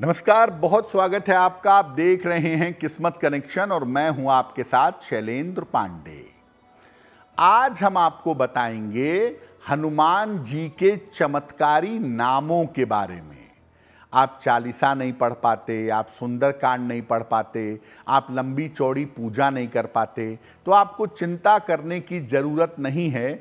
नमस्कार, बहुत स्वागत है आपका। आप देख रहे हैं किस्मत कनेक्शन और मैं हूं आपके साथ शैलेंद्र पांडे। आज हम आपको बताएंगे हनुमान जी के चमत्कारी नामों के बारे में। आप चालीसा नहीं पढ़ पाते, आप सुंदरकांड नहीं पढ़ पाते, आप लंबी चौड़ी पूजा नहीं कर पाते, तो आपको चिंता करने की जरूरत नहीं है।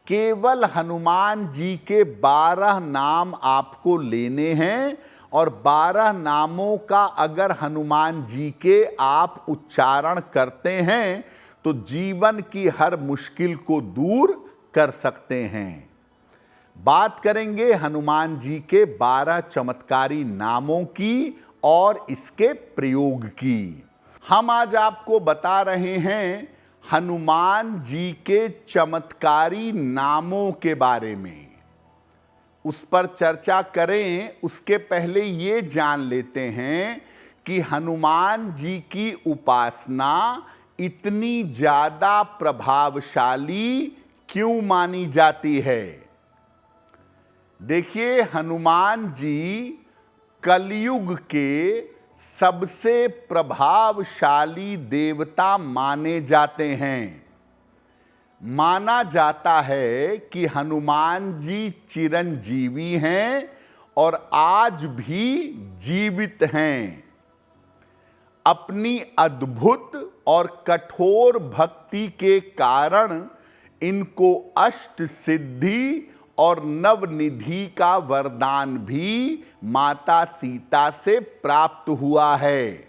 केवल हनुमान जी के 12 नाम आपको लेने हैं और 12 नामों का अगर हनुमान जी के आप उच्चारण करते हैं तो जीवन की हर मुश्किल को दूर कर सकते हैं। बात करेंगे हनुमान जी के 12 चमत्कारी नामों की और इसके प्रयोग की। हम आज आपको बता रहे हैं हनुमान जी के चमत्कारी नामों के बारे में। उस पर चर्चा करें उसके पहले ये जान लेते हैं कि हनुमान जी की उपासना इतनी ज़्यादा प्रभावशाली क्यों मानी जाती है। देखिए, हनुमान जी कलयुग के सबसे प्रभावशाली देवता माने जाते हैं। माना जाता है कि हनुमान जी चिरंजीवी हैं और आज भी जीवित हैं। अपनी अद्भुत और कठोर भक्ति के कारण इनको अष्ट सिद्धि और नवनिधि का वरदान भी माता सीता से प्राप्त हुआ है।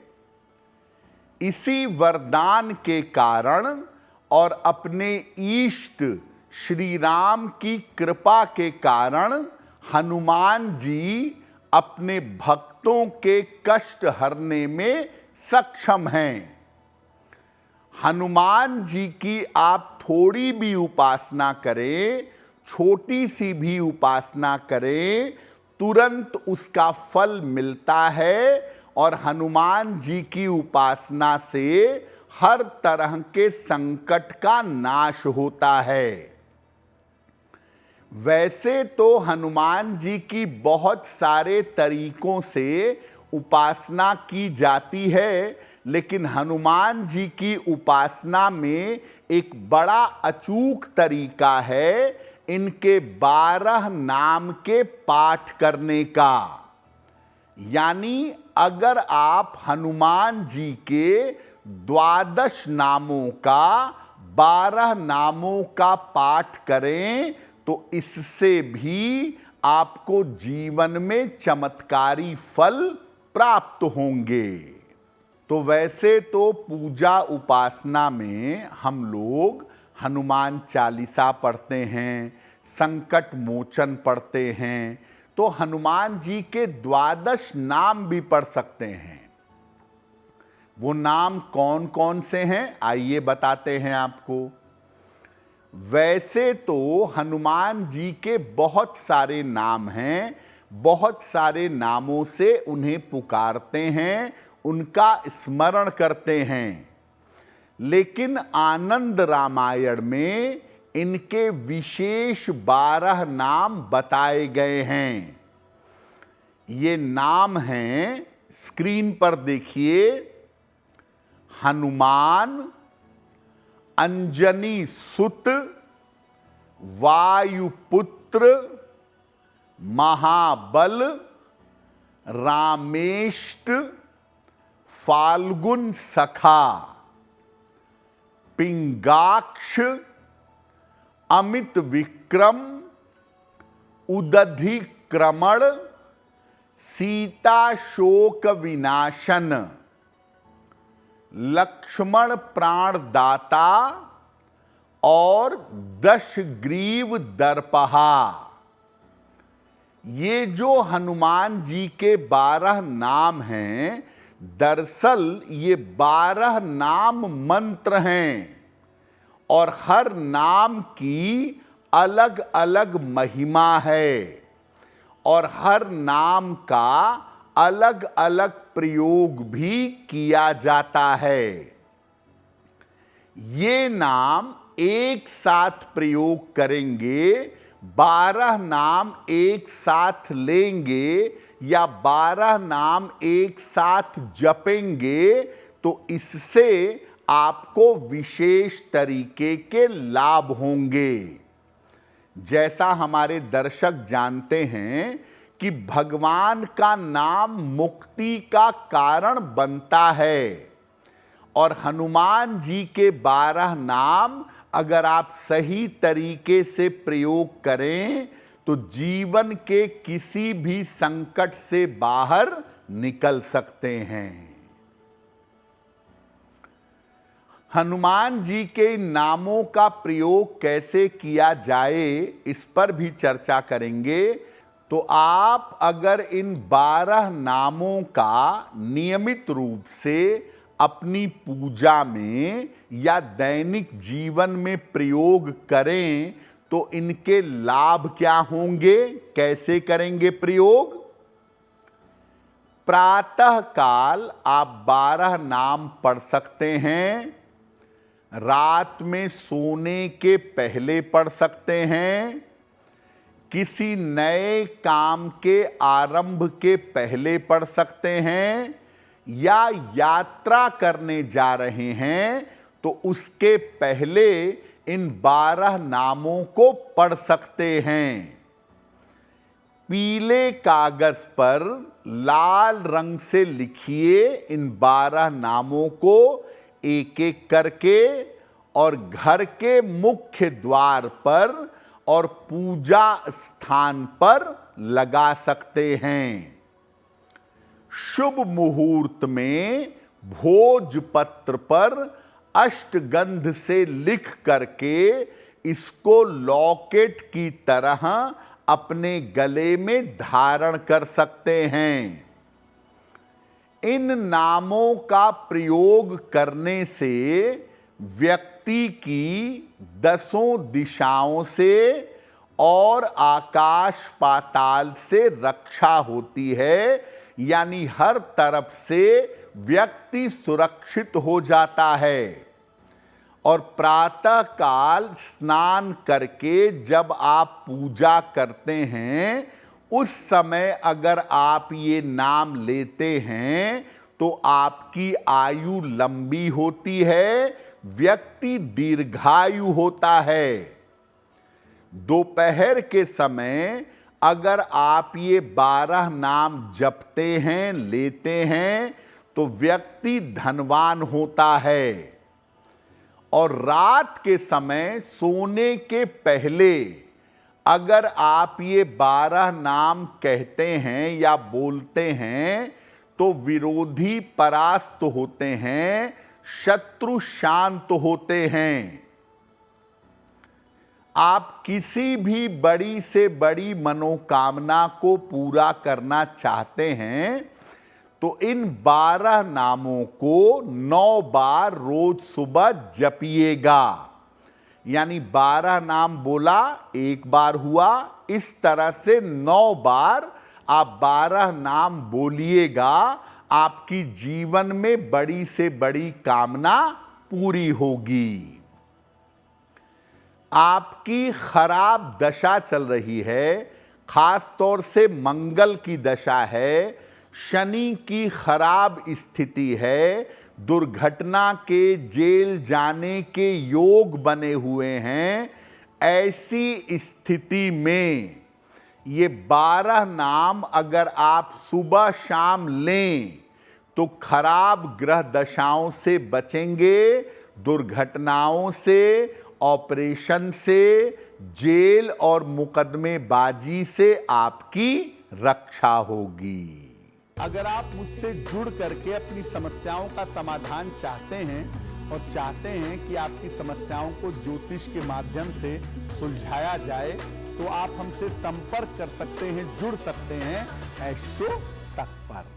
इसी वरदान के कारण और अपने इष्ट श्री राम की कृपा के कारण हनुमान जी अपने भक्तों के कष्ट हरने में सक्षम हैं। हनुमान जी की आप थोड़ी भी उपासना करें, छोटी सी भी उपासना करें, तुरंत उसका फल मिलता है और हनुमान जी की उपासना से हर तरह के संकट का नाश होता है। वैसे तो हनुमान जी की बहुत सारे तरीकों से उपासना की जाती है, लेकिन हनुमान जी की उपासना में एक बड़ा अचूक तरीका है इनके 12 नाम के पाठ करने का। यानी अगर आप हनुमान जी के 12 नामों का 12 नामों का पाठ करें तो इससे भी आपको जीवन में चमत्कारी फल प्राप्त होंगे। तो वैसे तो पूजा उपासना में हम लोग हनुमान चालीसा पढ़ते हैं, संकट मोचन पढ़ते हैं, तो हनुमान जी के 12 नाम भी पढ़ सकते हैं। वो नाम कौन कौन से हैं आइए बताते हैं आपको। वैसे तो हनुमान जी के बहुत सारे नाम हैं, बहुत सारे नामों से उन्हें पुकारते हैं, उनका स्मरण करते हैं, लेकिन आनंद रामायण में इनके विशेष 12 नाम बताए गए हैं। ये नाम हैं, स्क्रीन पर देखिए, हनुमान, अंजनी सुत, वायुपुत्र, महाबल, रामेष्ट, फाल्गुन सखा, पिंगाक्ष, अमित विक्रम, उदधिक्रमण, सीता शोक विनाशन, लक्ष्मण प्राणदाता और दशग्रीव दर्पहा। ये जो हनुमान जी के 12 नाम हैं, दरअसल ये 12 नाम मंत्र हैं और हर नाम की अलग अलग महिमा है और हर नाम का अलग अलग प्रयोग भी किया जाता है। ये नाम एक साथ प्रयोग करेंगे, 12 नाम एक साथ लेंगे, या 12 नाम एक साथ जपेंगे तो इससे आपको विशेष तरीके के लाभ होंगे। जैसा हमारे दर्शक जानते हैं कि भगवान का नाम मुक्ति का कारण बनता है और हनुमान जी के 12 नाम अगर आप सही तरीके से प्रयोग करें तो जीवन के किसी भी संकट से बाहर निकल सकते हैं। हनुमान जी के इन नामों का प्रयोग कैसे किया जाए इस पर भी चर्चा करेंगे। तो आप अगर इन 12 नामों का नियमित रूप से अपनी पूजा में या दैनिक जीवन में प्रयोग करें तो इनके लाभ क्या होंगे, कैसे करेंगे प्रयोग? प्रातः काल आप 12 नाम पढ़ सकते हैं, रात में सोने के पहले पढ़ सकते हैं, किसी नए काम के आरंभ के पहले पढ़ सकते हैं, या यात्रा करने जा रहे हैं तो उसके पहले इन 12 नामों को पढ़ सकते हैं। पीले कागज पर लाल रंग से लिखिए इन 12 नामों को एक एक करके और घर के मुख्य द्वार पर और पूजा स्थान पर लगा सकते हैं। शुभ मुहूर्त में भोजपत्र पर अष्टगंध से लिख करके इसको लॉकेट की तरह अपने गले में धारण कर सकते हैं। इन नामों का प्रयोग करने से व्यक्ति की 10 दिशाओं से और आकाश पाताल से रक्षा होती है, यानी हर तरफ से व्यक्ति सुरक्षित हो जाता है। और प्रातः काल स्नान करके जब आप पूजा करते हैं उस समय अगर आप ये नाम लेते हैं तो आपकी आयु लंबी होती है, व्यक्ति दीर्घायु होता है। दोपहर के समय अगर आप ये 12 नाम जपते हैं, लेते हैं तो व्यक्ति धनवान होता है। और रात के समय सोने के पहले अगर आप ये 12 नाम कहते हैं या बोलते हैं तो विरोधी परास्त होते हैं, शत्रु शांत होते हैं। आप किसी भी बड़ी से बड़ी मनोकामना को पूरा करना चाहते हैं तो इन 12 नामों को 9 बार रोज सुबह जपिएगा। यानी 12 नाम बोला, एक बार हुआ, इस तरह से 9 बार आप 12 नाम बोलिएगा। आपकी जीवन में बड़ी से बड़ी कामना पूरी होगी। आपकी खराब दशा चल रही है, खास तौर से मंगल की दशा है, शनि की खराब स्थिति है, दुर्घटना के जेल जाने के योग बने हुए हैं। ऐसी स्थिति में ये 12 नाम अगर आप सुबह शाम लें तो खराब ग्रह दशाओं से बचेंगे, दुर्घटनाओं से, ऑपरेशन से, जेल और मुकदमेबाजी से आपकी रक्षा होगी। अगर आप मुझसे जुड़ करके अपनी समस्याओं का समाधान चाहते हैं और चाहते हैं कि आपकी समस्याओं को ज्योतिष के माध्यम से सुलझाया जाए तो आप हमसे संपर्क कर सकते हैं, जुड़ सकते हैं एस्ट्रो तक पर।